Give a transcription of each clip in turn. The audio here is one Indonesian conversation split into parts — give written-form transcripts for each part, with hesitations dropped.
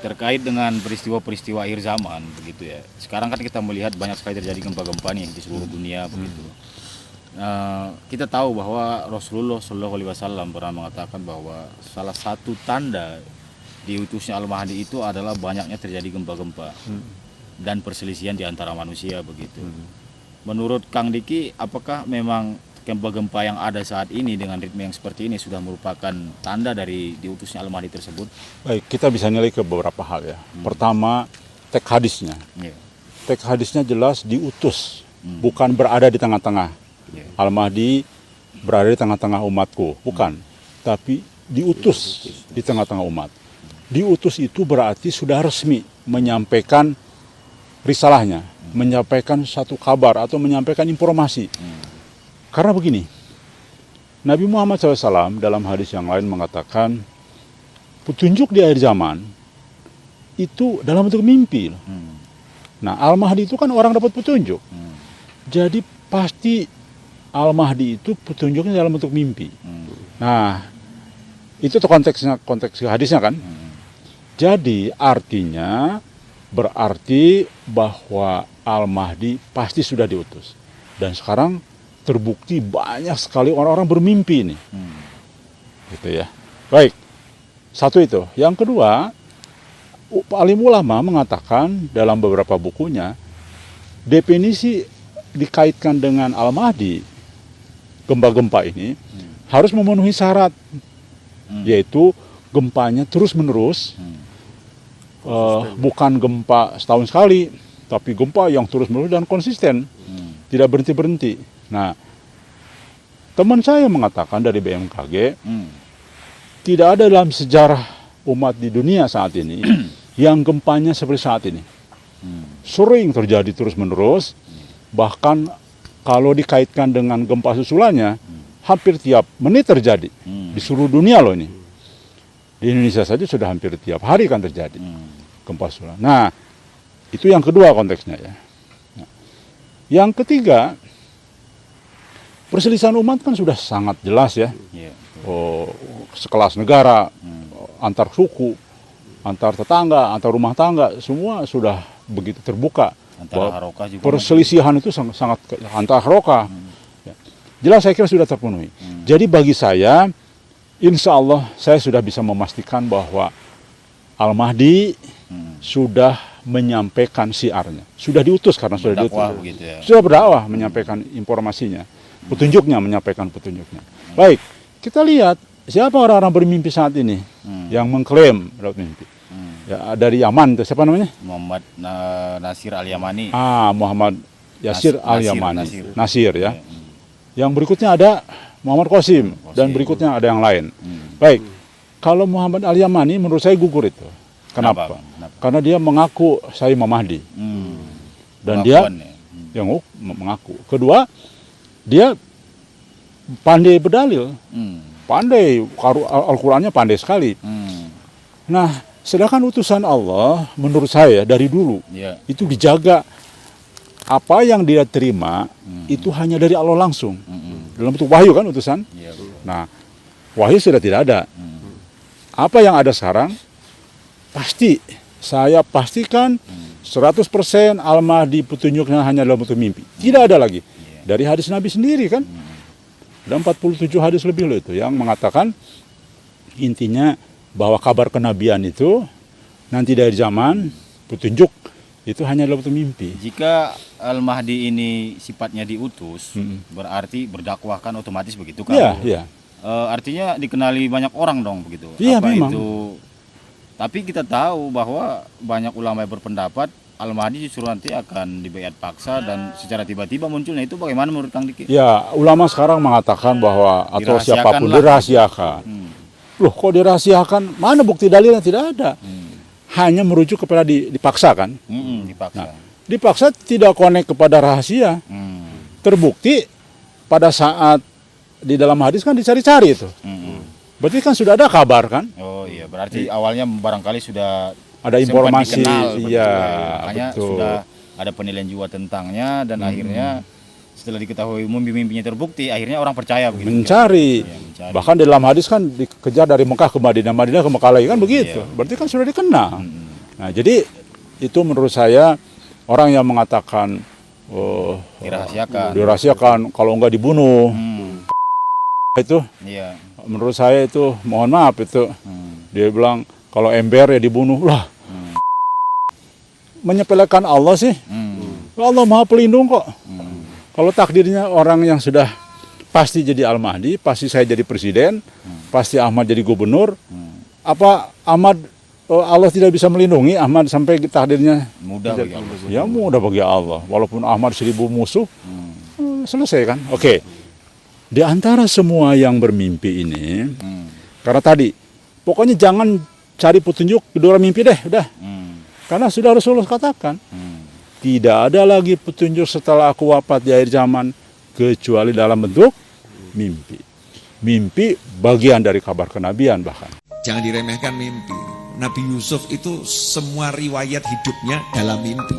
terkait dengan peristiwa-peristiwa akhir zaman begitu ya. Sekarang kan kita melihat banyak sekali terjadi gempa-gempa nih di seluruh dunia begitu. Kita tahu bahwa Rasulullah SAW pernah mengatakan bahwa salah satu tanda diutusnya Al-Mahdi itu adalah banyaknya terjadi gempa-gempa dan perselisihan di antara manusia begitu. Menurut Kang Diki, apakah memang gempa-gempa yang ada saat ini dengan ritme yang seperti ini sudah merupakan tanda dari diutusnya Al-Mahdi tersebut? Baik, kita bisa nilai ke beberapa hal ya. Pertama, teks hadisnya. Teks hadisnya jelas diutus, bukan berada di tengah-tengah. Al-Mahdi berada di tengah-tengah umatku, bukan. Tapi diutus di tengah-tengah umat. Diutus itu berarti sudah resmi menyampaikan risalahnya, menyampaikan satu kabar atau menyampaikan informasi. Karena begini, Nabi Muhammad SAW dalam hadis yang lain mengatakan petunjuk di akhir zaman itu dalam bentuk mimpi. Nah, Al-Mahdi itu kan orang dapat petunjuk. Jadi pasti Al-Mahdi itu petunjuknya dalam bentuk mimpi. Nah, itu tuh konteks hadisnya kan. Jadi artinya berarti bahwa Al-Mahdi pasti sudah diutus. Dan sekarang terbukti banyak sekali orang-orang bermimpi ini. Gitu ya. Baik, satu itu. Yang kedua, alim ulama mengatakan dalam beberapa bukunya, definisi dikaitkan dengan Al-Mahdi, gempa-gempa ini harus memenuhi syarat, yaitu gempanya terus-menerus, bukan gempa setahun sekali, tapi gempa yang terus-menerus dan konsisten, tidak berhenti-berhenti. Nah, teman saya mengatakan dari BMKG, tidak ada dalam sejarah umat di dunia saat ini yang gempanya seperti saat ini. Sering terjadi terus-menerus, bahkan kalau dikaitkan dengan gempa susulannya, hampir tiap menit terjadi. Di seluruh dunia loh ini. Di Indonesia saja sudah hampir tiap hari kan terjadi gempa susulan. Nah, itu yang kedua konteksnya ya. Nah, yang ketiga, perselisihan umat kan sudah sangat jelas ya. Sekelas negara, antar suku, antar tetangga, antar rumah tangga, semua sudah begitu terbuka. Antara harokah juga perselisihan itu sangat antara harokah. Jelas saya kira sudah terpenuhi. Jadi bagi saya, insya Allah saya sudah bisa memastikan bahwa Al-Mahdi sudah menyampaikan syiarnya. Sudah diutus karena sudah diutus. Begitu ya. Sudah berdakwah menyampaikan informasinya. Petunjuknya, menyampaikan petunjuknya. Baik, kita lihat siapa orang-orang bermimpi saat ini yang mengklaim dapat mimpi. Ya, dari Yaman itu siapa namanya? Muhammad Nasir Al-Yamani. Muhammad Yasir Al-Yamani. Nasir ya. Ya. Yang berikutnya ada Muhammad Qasim dan berikutnya ada yang lain. Baik, kalau Muhammad Al-Yamani menurut saya gugur itu. Kenapa? Karena dia mengaku saya Imam Mahdi. Dan dia yang mengaku. Kedua, dia pandai berdalil. Pandai, Al-Qurannya pandai sekali. Nah, sedangkan utusan Allah menurut saya dari dulu itu dijaga, apa yang dia terima itu hanya dari Allah langsung. Dalam bentuk wahyu kan utusan. Nah, wahyu sudah tidak ada. Apa yang ada sekarang pasti saya pastikan 100% Al-Mahdi petunjuknya hanya dalam bentuk mimpi. Tidak ada lagi. Dari hadis Nabi sendiri kan. Ada 47 hadis lebih loh itu yang mengatakan intinya bahwa kabar kenabian itu nanti dari zaman petunjuk itu hanya dalam bentuk mimpi. Jika Al-Mahdi ini sifatnya diutus, berarti berdakwahkan otomatis begitu kan? Iya. Artinya dikenali banyak orang dong begitu. Iya, Apa memang. itu? Tapi kita tahu bahwa banyak ulama yang berpendapat Al-Mahdi justru nanti akan dibaiat paksa dan secara tiba-tiba munculnya. Itu bagaimana menurut Kang Diki? Ya, ulama sekarang mengatakan bahwa atau Dirahasiakan siapapun lah. dirahasiakan. Loh, kok dirahasiakan? Mana bukti dalilnya? Tidak ada. Hanya merujuk kepada dipaksa kan? Dipaksa. Dipaksa tidak connect kepada rahasia. Terbukti pada saat di dalam hadis kan dicari-cari itu. Berarti kan sudah ada kabar kan? Oh iya, berarti awalnya barangkali sudah Ada sempat informasi. dikenal, Iya, makanya betul. sudah ada penilaian juga tentangnya dan akhirnya setelah diketahui mimpi-mimpinya terbukti, akhirnya orang percaya begitu. Mencari. Ya, mencari. Bahkan di dalam hadis kan dikejar dari Mekah ke Madinah, Madinah ke Mekah lagi kan begitu. Iya. Berarti kan sudah dikenal. Nah, jadi itu menurut saya orang yang mengatakan dirahasiakan kalau enggak dibunuh itu Iya. menurut saya itu mohon maaf itu dia bilang kalau ember ya dibunuh lah. Menyepelekan Allah sih. Allah Maha Pelindung kok. Kalau takdirnya orang yang sudah pasti jadi Al-Mahdi, pasti saya jadi presiden, pasti Ahmad jadi gubernur, apa Ahmad Allah tidak bisa melindungi Ahmad sampai takdirnya Mudah bagi Allah. ya mudah bagi Allah. Walaupun Ahmad 1000 musuh, selesai kan? Oke. Di antara semua yang bermimpi ini, karena tadi, pokoknya jangan cari petunjuk di luar mimpi deh, udah. Karena sudah Rasulullah katakan, tidak ada lagi petunjuk setelah aku wafat di akhir zaman, kecuali dalam bentuk mimpi. Mimpi bagian dari kabar kenabian bahkan. Jangan diremehkan mimpi. Nabi Yusuf itu semua riwayat hidupnya dalam mimpi.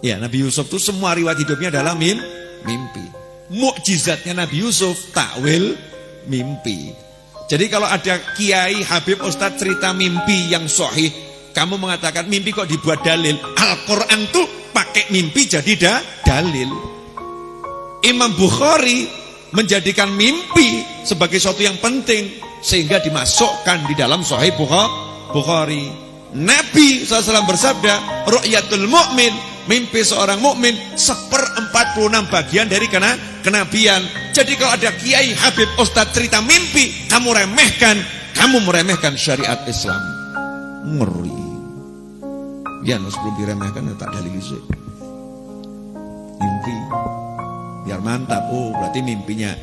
Ya, Nabi Yusuf itu semua riwayat hidupnya dalam mimpi. Mukjizatnya Nabi Yusuf, takwil mimpi. Jadi kalau ada kiai, habib, ustadz cerita mimpi yang sahih, kamu mengatakan mimpi kok dibuat dalil. Al-Quran tuh pakai mimpi jadi dalil. Imam Bukhari menjadikan mimpi sebagai sesuatu yang penting sehingga dimasukkan di dalam Sahih Bukhari. Nabi SAW bersabda, ru'yatul mu'min, mimpi seorang mukmin 1/46 bagian dari kenabian. Jadi kalau ada kiai, habib, ustadz cerita mimpi, kamu meremehkan syariat Islam. Ngeri. Ya, sebelum diremehkan tak dalil sih. Mimpi biar mantap. Oh, berarti mimpinya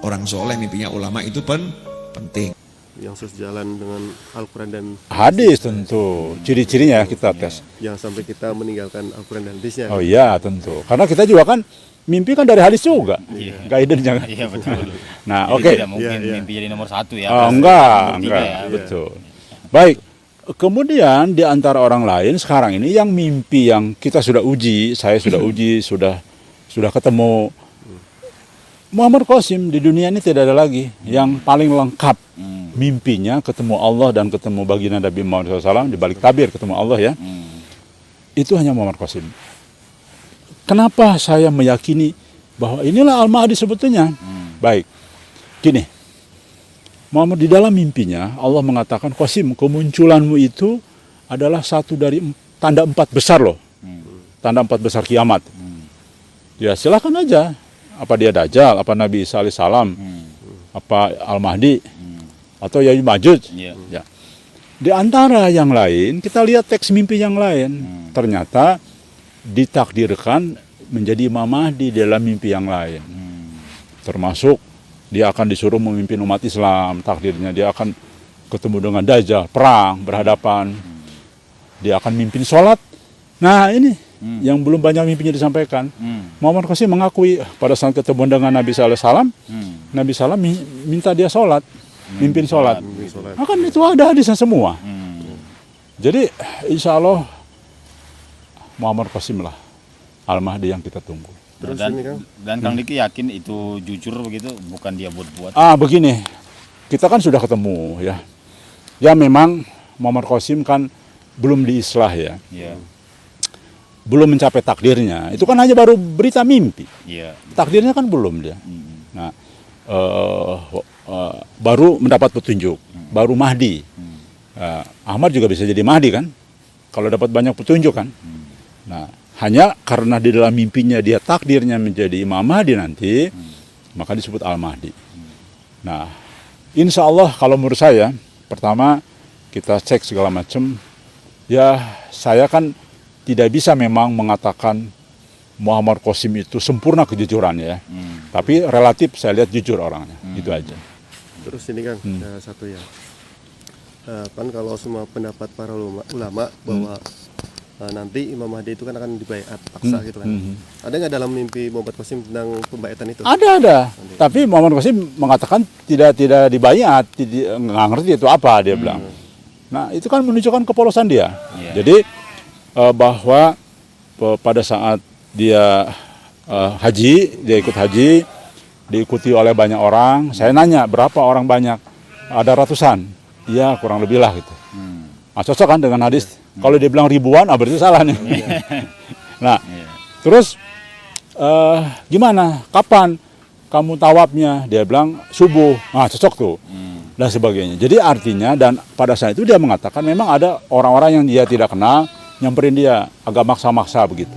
orang soleh, mimpinya ulama itu penting. Yang sejalan dengan Al-Quran dan Hadis tentu, ciri-cirinya kita tes. Jangan sampai kita meninggalkan Al-Quran dan hadisnya. Oh iya tentu, karena kita juga kan mimpi kan dari hadis juga, guidance-nya kan. Iya betul. Nah Jadi oke. tidak mungkin mimpi jadi nomor 1 ya. Oh, enggak, Ya. betul. Baik, kemudian di antara orang lain sekarang ini yang mimpi yang kita sudah uji, saya sudah uji, sudah ketemu. Muhammad Qasim di dunia ini tidak ada lagi yang paling lengkap mimpinya ketemu Allah dan ketemu baginda Nabi Muhammad SAW di balik tabir ketemu Allah ya. Itu hanya Muhammad Qasim. Kenapa saya meyakini bahwa inilah Al-Mahdi sebetulnya? Baik, gini. Muhammad di dalam mimpinya Allah mengatakan, Qasim, kemunculanmu itu adalah satu dari tanda 4 besar loh. Tanda 4 besar kiamat. Ya silakan aja. Apa dia Dajjal, apa Nabi Isa alaihissalam, apa Al-Mahdi, atau Ya'juj Ma'juj. Ya. Di antara yang lain, kita lihat teks mimpi yang lain. Ternyata ditakdirkan menjadi Imam Mahdi dalam mimpi yang lain. Termasuk dia akan disuruh memimpin umat Islam, takdirnya dia akan ketemu dengan Dajjal, perang, berhadapan. Dia akan mimpin sholat. Nah ini yang belum banyak mimpinya disampaikan. Muhammad Qasim mengakui pada saat ketemu dengan Nabi SAW, Nabi SAW minta dia sholat, mimpin sholat. Akan itu ada hadisnya semua. Jadi insya Allah Muhammad Qasim lah Al-Mahdi yang kita tunggu. Terus dan, ini Kang, dan Kang Diki yakin itu jujur begitu, bukan dia buat-buat. Begini, kita kan sudah ketemu ya. Ya memang Muhammad Qasim kan belum diislah ya. Iya. Belum mencapai takdirnya. Itu kan hanya baru berita mimpi. Iya. Takdirnya kan belum dia. Nah, baru mendapat petunjuk, baru Mahdi. Ahmad juga bisa jadi Mahdi kan, kalau dapat banyak petunjuk kan. Nah, hanya karena di dalam mimpinya dia takdirnya menjadi Imam Mahdi nanti, maka disebut Al-Mahdi. Nah, insya Allah kalau menurut saya, pertama kita cek segala macam. Ya, saya kan tidak bisa memang mengatakan Muhammad Qasim itu sempurna kejujurannya ya. Tapi relatif saya lihat jujur orangnya, itu aja. terus ini Kang, satu ya. Kan kalau semua pendapat para ulama bahwa nanti Imam Mahdi itu kan akan dibaiat paksa gitu kan. Ada nggak dalam mimpi Muhammad Qasim tentang pembaiatan itu? Ada. Tapi Muhammad Qasim mengatakan tidak dibaiat, nggak ngerti itu apa dia bilang. Nah itu kan menunjukkan kepolosan dia. Jadi bahwa pada saat dia dia ikut haji, diikuti oleh banyak orang. Saya nanya berapa orang banyak? Ada ratusan. Iya kurang lebih lah gitu. Nah, cocok kan dengan hadis. Kalau dia bilang ribuan, berarti salah nih. Nah, terus gimana? Kapan kamu tawafnya? Dia bilang subuh. Nah, cocok tuh. Dan sebagainya. Jadi artinya, dan pada saat itu dia mengatakan memang ada orang-orang yang dia tidak kenal nyamperin dia, agak maksa-maksa begitu.